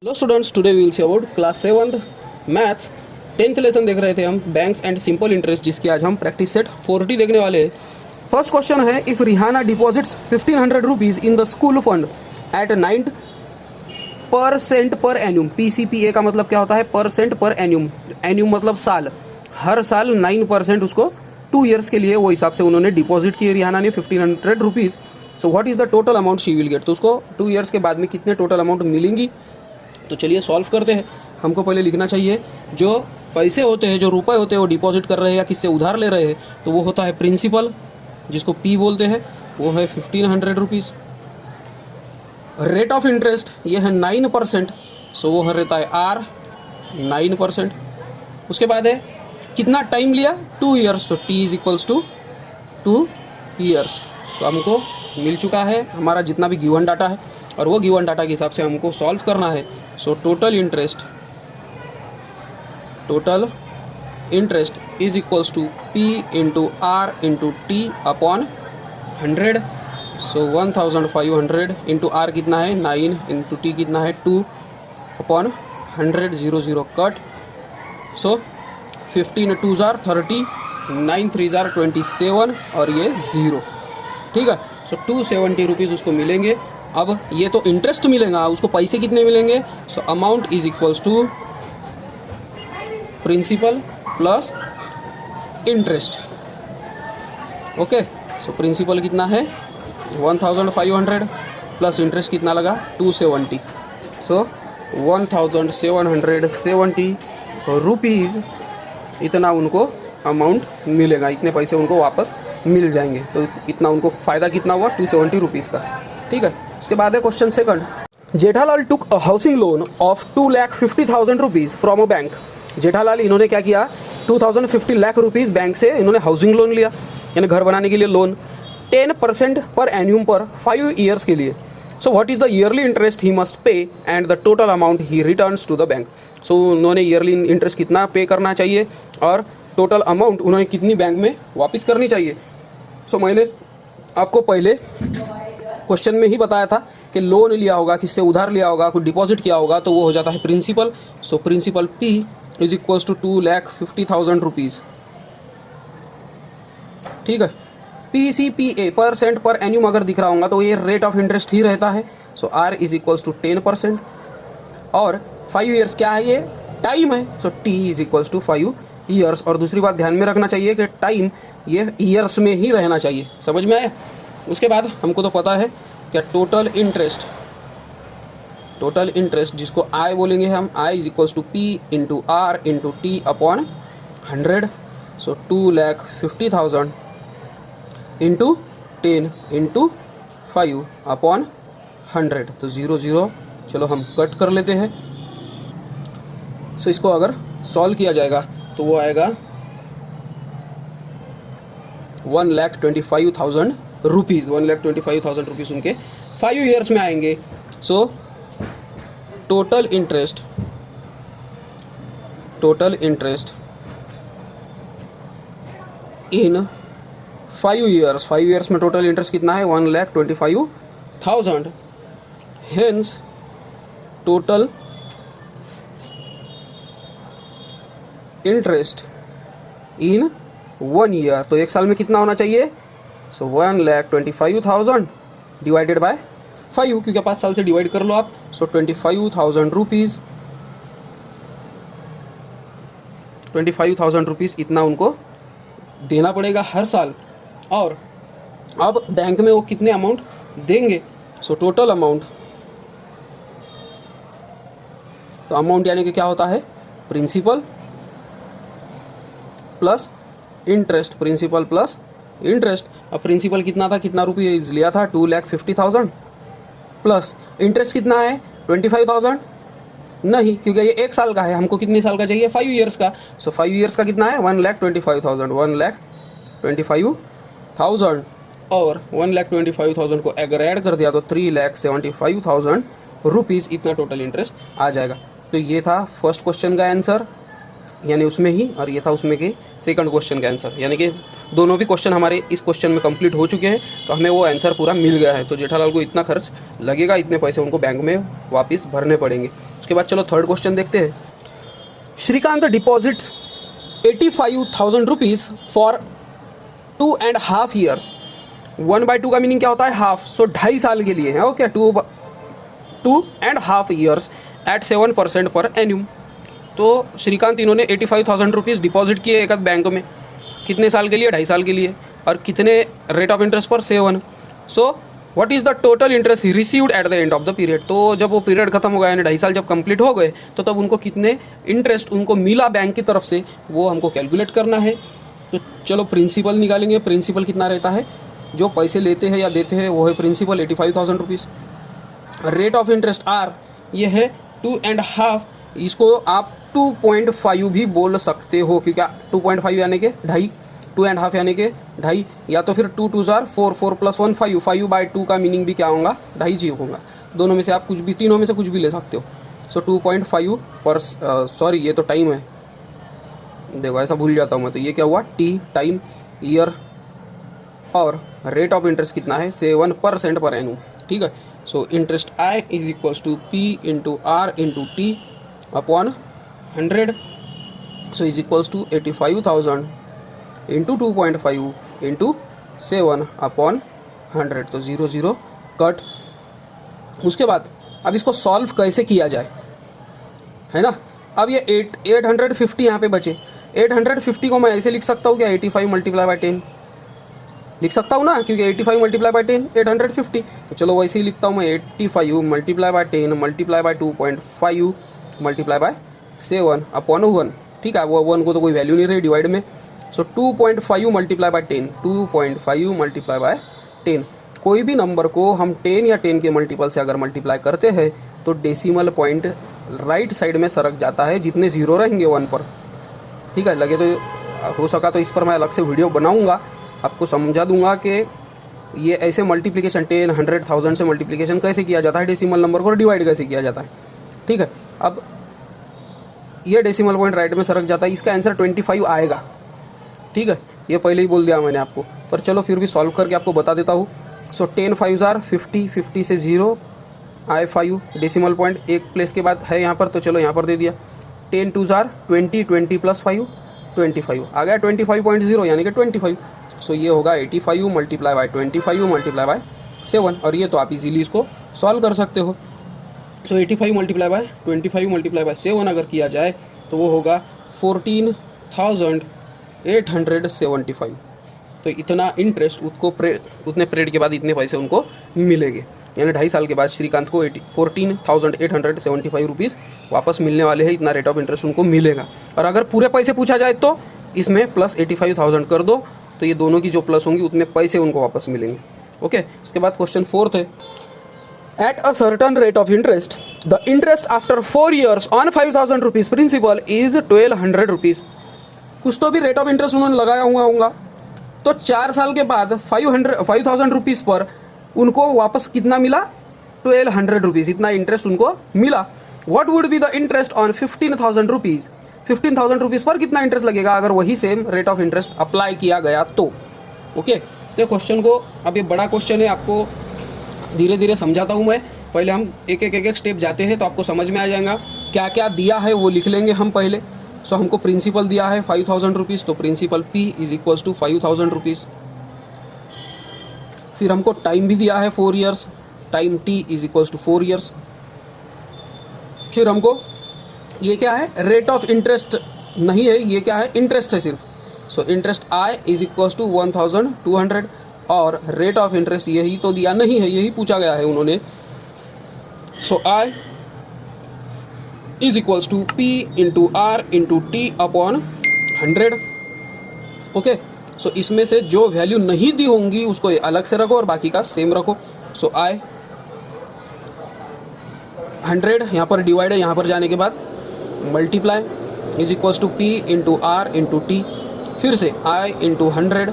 Hello students, today we will see about class 7th maths 10th lesson देख रहे थे हम बैंक्स एंड सिंपल इंटरेस्ट, जिसकी आज हम प्रैक्टिस सेट 40 देखने वाले हैं। फर्स्ट क्वेश्चन है, if Rihana deposits 1500 rupees in the school fund at 9% per एन्यूम। PCPA का मतलब क्या होता है? परसेंट पर एन्यूम। एन्यूम मतलब साल, हर साल 9% उसको 2 ईयर्स के लिए वो हिसाब से उन्होंने डिपॉजिट किए रिहाना ने 1500 rupees. So what is the total amount she will get? तो उसको 2 ईयर्स के बाद में कितने टोटल अमाउंट मिलेंगी? तो चलिए सॉल्व करते हैं। हमको पहले लिखना चाहिए जो पैसे होते हैं, जो रुपए होते हैं, वो डिपॉजिट कर रहे हैं या किससे उधार ले रहे हैं, तो वो होता है प्रिंसिपल, जिसको P बोलते हैं, वो है 1500 रुपीज़। रेट ऑफ इंटरेस्ट ये है 9%, सो वो रहता है R 9%। उसके बाद है कितना टाइम लिया? 2 ईयर्स, तो T is equals to 2 years. तो हमको मिल चुका है हमारा जितना भी गिवन डाटा है, और वो गिवन डाटा के हिसाब से हमको सॉल्व करना है। So total interest is equals to P into R into T upon 100। So 1500 into R कितना है? 9 इंटू T कितना है? 2 अपॉन 100, 0 0 कट। सो 15 2 जार 30, 9 3 जार 27 और ये 0। ठीक है। सो 270 रुपीज़ उसको मिलेंगे। अब ये तो इंटरेस्ट मिलेगा, उसको पैसे कितने मिलेंगे? So amount is equals to principal plus interest. Okay, so principal कितना है? 1500 प्लस इंटरेस्ट कितना लगा? 270। सो 1770 रुपीज़ इतना उनको अमाउंट मिलेगा, इतने पैसे उनको वापस मिल जाएंगे। तो इतना उनको फ़ायदा कितना हुआ? 270 रुपीज़ का। ठीक है। उसके बाद है question second, Jethalal took a housing loan of 2,50,000 rupees from a bank. Jethalal इन्होंने क्या किया? 2,50 लाख रुपीज़ बैंक से इन्होंने हाउसिंग लोन लिया, यानी घर बनाने के लिए लोन, 10% पर एन्यूम पर 5 ईयर्स के लिए। So what is the yearly interest he must pay and the total amount he returns to the bank. So उन्होंने ईयरली इंटरेस्ट कितना पे करना चाहिए और टोटल अमाउंट उन्होंने कितनी बैंक में वापस करनी चाहिए। सो मैंने आपको पहले क्वेश्चन में ही बताया था कि लोन लिया होगा, किससे उधार लिया होगा, कुछ डिपॉजिट किया होगा, तो वो हो जाता है principal. So principal P is equals to 2,50,000 rupees. ठीक है। PCPA परसेंट पर एन्यूम अगर दिख रहा होगा तो ये रेट ऑफ इंटरेस्ट ही रहता है। So R is equals to 10% और 5 ईयर्स क्या है? ये टाइम है। So T is equals to 5 years. और दूसरी बात ध्यान में रखना चाहिए कि टाइम ये ईयर्स में ही रहना चाहिए। समझ में आया? उसके बाद हमको तो पता है क्या टोटल इंटरेस्ट जिसको I बोलेंगे हम, I is equals to P into R into T upon 100। So 2,50,000 into 10 into 5 upon 100, तो 0 0 चलो हम कट कर लेते हैं। सो इसको अगर सॉल्व किया जाएगा तो वो आएगा 1,25,000 रुपीज़। 1,25,000 रुपीज़ उनके 5 ईयर्स में आएंगे। सो total interest in 5 years, 5 years में टोटल इंटरेस्ट कितना है? 1,25,000। Hence total interest in 1 year, तो एक साल में कितना होना चाहिए? सो 1,25,000 डिवाइडेड बाय 5, क्योंकि 5 साल से डिवाइड कर लो आप। सो 25,000 रुपीज़, 25,000 रुपीज़ इतना उनको देना पड़ेगा हर साल। और अब बैंक में वो कितने अमाउंट देंगे? सो टोटल अमाउंट, तो अमाउंट यानी कि क्या होता है? Principal plus interest, principal plus interest. अब प्रिंसिपल कितना था, कितना रुपये लिया था? 2,50,000 प्लस इंटरेस्ट कितना है? 25,000 नहीं, क्योंकि ये एक साल का है, हमको कितने साल का चाहिए? 5 ईयर्स का। सो 5 ईयर्स का कितना है? 1,25,000, 1,25,000 और 1,25,000 को अगर ऐड कर दिया तो 3,75,000 रुपीज़ इतना टोटल इंटरेस्ट आ जाएगा। तो ये था फर्स्ट क्वेश्चन का आंसर, यानी उसमें ही, और ये था उसमें के सेकंड क्वेश्चन का आंसर, यानी कि दोनों भी क्वेश्चन हमारे इस क्वेश्चन में कंप्लीट हो चुके हैं। तो हमें वो आंसर पूरा मिल गया है। तो जेठालाल को इतना खर्च लगेगा, इतने पैसे उनको बैंक में वापस भरने पड़ेंगे। उसके बाद चलो थर्ड क्वेश्चन देखते हैं। Srikanth deposits 85,000 rupees for 2.5 years. 1/2 का मीनिंग क्या होता है? हाफ। सो 2.5 साल के लिए है। ओके, 2.5 ईयर्स एट 7% पर एन्यूम। तो श्रीकांत इन्होंने 85,000 रुपीज़ डिपॉजिट किए एक बैंक में। कितने साल के लिए? 2.5 साल के लिए। और कितने रेट ऑफ इंटरेस्ट पर? 7। सो what is the total interest received at the end of the period. तो जब वो पीरियड खत्म हो गया यानी 2.5 साल जब कंप्लीट हो गए तो तब उनको कितने इंटरेस्ट उनको मिला बैंक की तरफ से, वो हमको कैलकुलेट करना है। तो चलो प्रिंसिपल निकालेंगे। प्रिंसिपल कितना रहता है? जो पैसे लेते हैं या देते हैं वो है principal 85,000 rupees. Rate of interest R ये है 2.5। इसको आप 2.5 भी बोल सकते हो क्योंकि 2.5 यानी कि 2.5, 2.5 यानी कि 2.5, या तो फिर 2 2 4 4 4 + 1 5 5/2 का मीनिंग भी क्या होगा? 2.5 जी होगा। दोनों में से आप कुछ भी, तीनों में से कुछ भी ले सकते हो। सो 2.5 पर सॉरी ये तो टाइम है, देखो ऐसा भूल जाता हूँ मैं। तो ये क्या हुआ? टी टाइम ईयर और रेट ऑफ इंटरेस्ट कितना है? 7% पर एनम। ठीक है। So interest I is equals to P into R into T upon 100। So is equals to 85,000 into 2.5 into 7 upon 100। तो 0 0 कट। उसके बाद अब इसको सॉल्व कैसे किया जाए, है ना। अब ये 850 यहाँ पे बचे। 850 को मैं ऐसे लिख सकता हूँ क्या? 85 × 10 लिख सकता हूँ ना, क्योंकि 85 × 10 850। तो चलो वैसे ही लिखता हूँ मैं 85 × 10 × 2.5 × 7 अपॉन 1। ठीक है। वो 1 को तो कोई वैल्यू नहीं रही डिवाइड में। सो 2.5 × 10 2.5 × 10। कोई भी नंबर को हम 10 या 10 के मल्टीपल से अगर मल्टीप्लाई करते हैं तो डेसिमल पॉइंट राइट साइड में सरक जाता है जितने ज़ीरो रहेंगे 1 पर। ठीक है। लगे तो हो सका तो इस पर मैं अलग से वीडियो बनाऊंगा, आपको समझा दूंगा कि ये ऐसे मल्टीप्लिकेशन 10, 100, 1000 से मल्टीप्लिकेशन कैसे किया जाता है, डेसिमल नंबर को डिवाइड कैसे किया जाता है। ठीक है। अब ये डेसिमल पॉइंट राइट में सरक जाता है, इसका आंसर 25 आएगा। ठीक है। ये पहले ही बोल दिया मैंने आपको, पर चलो फिर भी सॉल्व करके आपको बता देता हूँ। सो 10 5 50, 50 से 0 आए 5, डेसिमल पॉइंट एक प्लेस के बाद है यहाँ पर, तो चलो यहाँ पर दे दिया। 10 2 20, 20 + 5 25 आ गया 25.0 यानी कि 25। सो ये होगा 85 × 25 × 7। और ये तो आप इजीली इसको सॉल्व कर सकते हो। सो 85 × 25 × 7 अगर किया जाए तो वो होगा 14,875। तो इतना इंटरेस्ट उसको उतने पीरियड के बाद इतने पैसे उनको मिलेंगे, यानी 2.5 साल के बाद श्रीकांत को 14,875 रुपीज़ वापस मिलने वाले हैं। इतना रेट ऑफ इंटरेस्ट उनको मिलेगा। और अगर पूरे पैसे पूछा जाए तो इसमें प्लस 85,000 कर दो, तो ये दोनों की जो प्लस होंगी उतने पैसे उनको वापस मिलेंगे। ओके। उसके बाद क्वेश्चन 4 है। At a certain rate of interest the interest after 4 years on 5,000 rupees principal is 1,200 rupees. कुछ तो भी रेट ऑफ इंटरेस्ट उन्होंने लगाया हुआ होगा। तो 4 साल के बाद 5,000 रुपीज़ पर उनको वापस कितना मिला? 1,200 रुपीज़। इतना इंटरेस्ट उनको मिला। What would be the interest on 15,000 rupees? 15,000 rupees पर कितना इंटरेस्ट लगेगा अगर वही same rate of interest apply किया गया तो? ओके। तो क्वेश्चन को, अब ये बड़ा क्वेश्चन है, आपको धीरे धीरे समझाता हूँ मैं। पहले हम एक स्टेप जाते हैं तो आपको समझ में आ जाएगा। क्या क्या दिया है वो लिख लेंगे हम पहले। सो हमको प्रिंसिपल दिया है 5,000 रुपीज़, तो principal P is equals to 5,000 rupees. फिर हमको टाइम भी दिया है 4 years, time T is equals to 4 years. फिर हमको ये क्या है? रेट ऑफ इंटरेस्ट नहीं है, ये क्या है? इंटरेस्ट है सिर्फ। So interest I is equals to 1,200 और रेट ऑफ इंटरेस्ट यही तो दिया नहीं है, यही पूछा गया है उन्होंने। So I is equals to P into R into T upon 100। Okay. So इसमें से जो वैल्यू नहीं दी होंगी उसको अलग से रखो और बाकी का सेम रखो। सो I 100 यहाँ पर डिवाइड है, यहाँ पर जाने के बाद multiply is equals to P into R into T, फिर से I इंटू 100।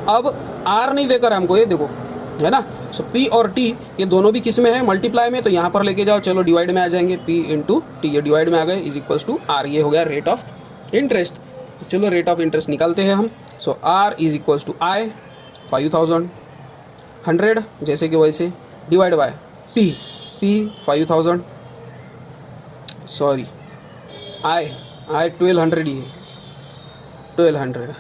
अब R नहीं देकर हमको, ये देखो है ना। सो P और T ये दोनों भी किस में है? मल्टीप्लाई में। तो यहाँ पर लेके जाओ, चलो डिवाइड में आ जाएंगे। P इंटू T ये डिवाइड में आ गए इज इक्वल्स टू R। ये हो गया रेट ऑफ इंटरेस्ट। तो चलो रेट ऑफ इंटरेस्ट निकालते हैं हम। So R is equals to I 5,000 100 जैसे कि वैसे divide by P 5,000 sorry I 1200 ही है, 1200।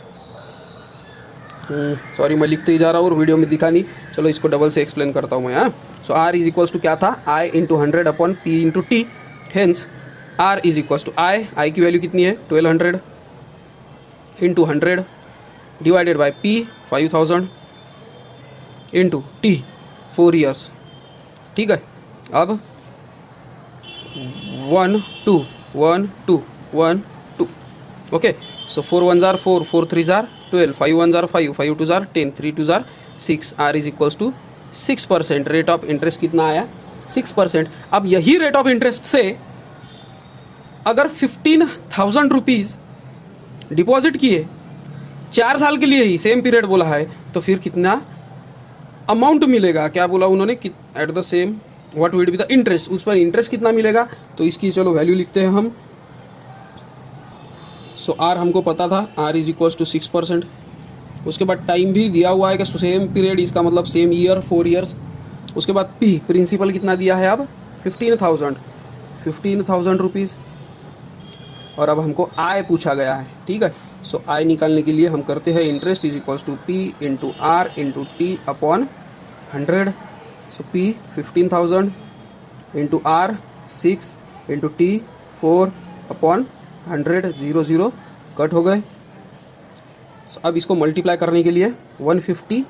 सॉरी मैं लिखते ही जा रहा हूँ और वीडियो में दिखा नहीं, चलो इसको डबल से एक्सप्लेन करता हूँ मैं। हाँ, so R is equals to क्या था, I into 100 upon P into T. Hence R is equals to I की वैल्यू कितनी है 1200 into 100 divided by P 5000 into T 4 years। ठीक है, अब 1 2 1 2 1 2 ओके। सो 4 1 जार 4, 4 3 जार 12, 5 1 जार 5, 5 2 जार 10, 3 2 जार 6। R is equals to 6%। Rate of interest कितना आया 6%। अब यही रेट ऑफ इंटरेस्ट से अगर 15,000 रुपीज़ डिपॉजिट किए 4 साल के लिए ही, सेम पीरियड बोला है, तो फिर कितना अमाउंट मिलेगा, क्या बोला उन्होंने, at the same what will be the interest, उस पर इंटरेस्ट कितना मिलेगा। तो इसकी चलो वैल्यू लिखते हैं हम। सो आर हमको पता था, आर इज इक्वल्स टू 6%। उसके बाद टाइम भी दिया हुआ है कि सेम पीरियड, इसका मतलब सेम ईयर 4 years। उसके बाद पी प्रिंसिपल कितना दिया है अब 15,000 रुपीज़। और अब हमको आय पूछा गया है। ठीक है, सो आय निकालने के लिए हम करते हैं interest is equals to P into R into T upon 100। So P 15,000 into R 6 into T 4 upon 100, 0 0 cut हो गए। सो अब इसको मल्टीप्लाई करने के लिए 150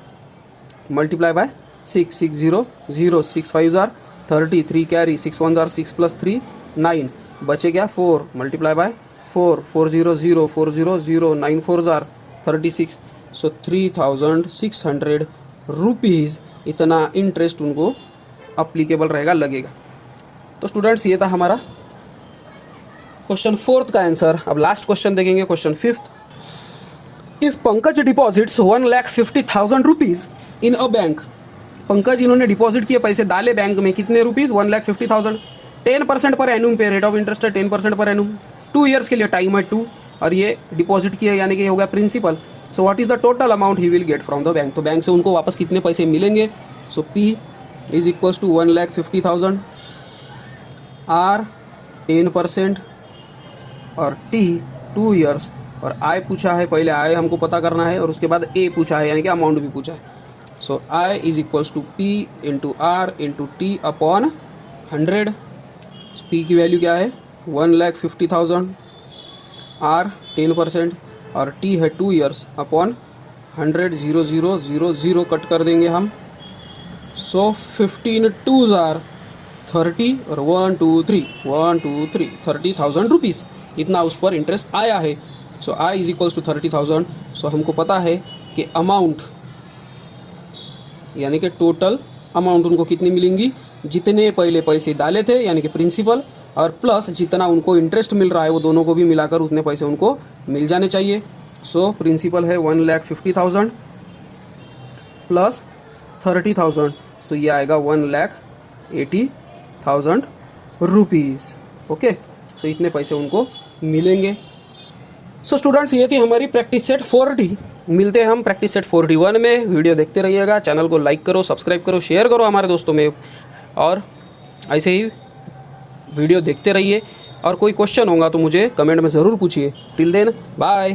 multiply by 6, 6 0 0, 6 5 jar 30, 3 carry, 6 1 jar 6 plus 3 9, बचे क्या 4 multiply by 4, 4 0 0, 4 0 0, 9 4 jar 36। So 3,600 rupees इतना इंटरेस्ट उनको अप्लीकेबल रहेगा, लगेगा। तो स्टूडेंट्स ये था हमारा क्वेश्चन 4 का आंसर। अब लास्ट क्वेश्चन देखेंगे, question 5। If Pankaj deposits 1,50,000 rupees in a bank. Pankaj इन्होंने डिपॉजिट किए, पैसे डाले बैंक में, कितने रुपीज़ 1,50,000। 10% पर एनुम पे रेट ऑफ इंटरेस्ट है 10% पर एनुम, 2 years के लिए टाइम है 2, और ये डिपॉजिट किया यानी कि ये हो गया principal. So what is the total amount he will get from the bank. तो बैंक से उनको वापस कितने पैसे मिलेंगे। So P is equals to 1,50,000, R 10% और टी 2 years, और आई पूछा है, पहले आई हमको पता करना है और उसके बाद ए पूछा है यानी कि अमाउंट भी पूछा है। So I is equals to P into R into T upon 100। P की वैल्यू क्या है 1,50,000, आर 10% और टी है 2 years अपॉन 100, 0 0 0 0 कट कर देंगे हम। सो 15 2 जार 30 और 1 2 3 30,000 रुपीज़ इतना उस पर इंटरेस्ट आया है। So I is equals to 30,000। सो हमको पता है कि अमाउंट यानी कि टोटल अमाउंट उनको कितनी मिलेंगी, जितने पहले पैसे डाले थे यानी कि प्रिंसिपल, और प्लस जितना उनको इंटरेस्ट मिल रहा है वो दोनों को भी मिलाकर उतने पैसे उनको मिल जाने चाहिए। सो प्रिंसिपल है 1,50,000 प्लस 30,000, सो ये आएगा 1,80,000 रुपीज़। ओके, सो इतने पैसे उनको मिलेंगे। सो स्टूडेंट्स ये थी हमारी प्रैक्टिस सेट 4D। मिलते हैं हम प्रैक्टिस सेट 4D1 में। वीडियो देखते रहिएगा, चैनल को लाइक करो, सब्सक्राइब करो, शेयर करो हमारे दोस्तों में, और ऐसे ही वीडियो देखते रहिए। और कोई क्वेश्चन होगा तो मुझे कमेंट में ज़रूर पूछिए। Till then bye.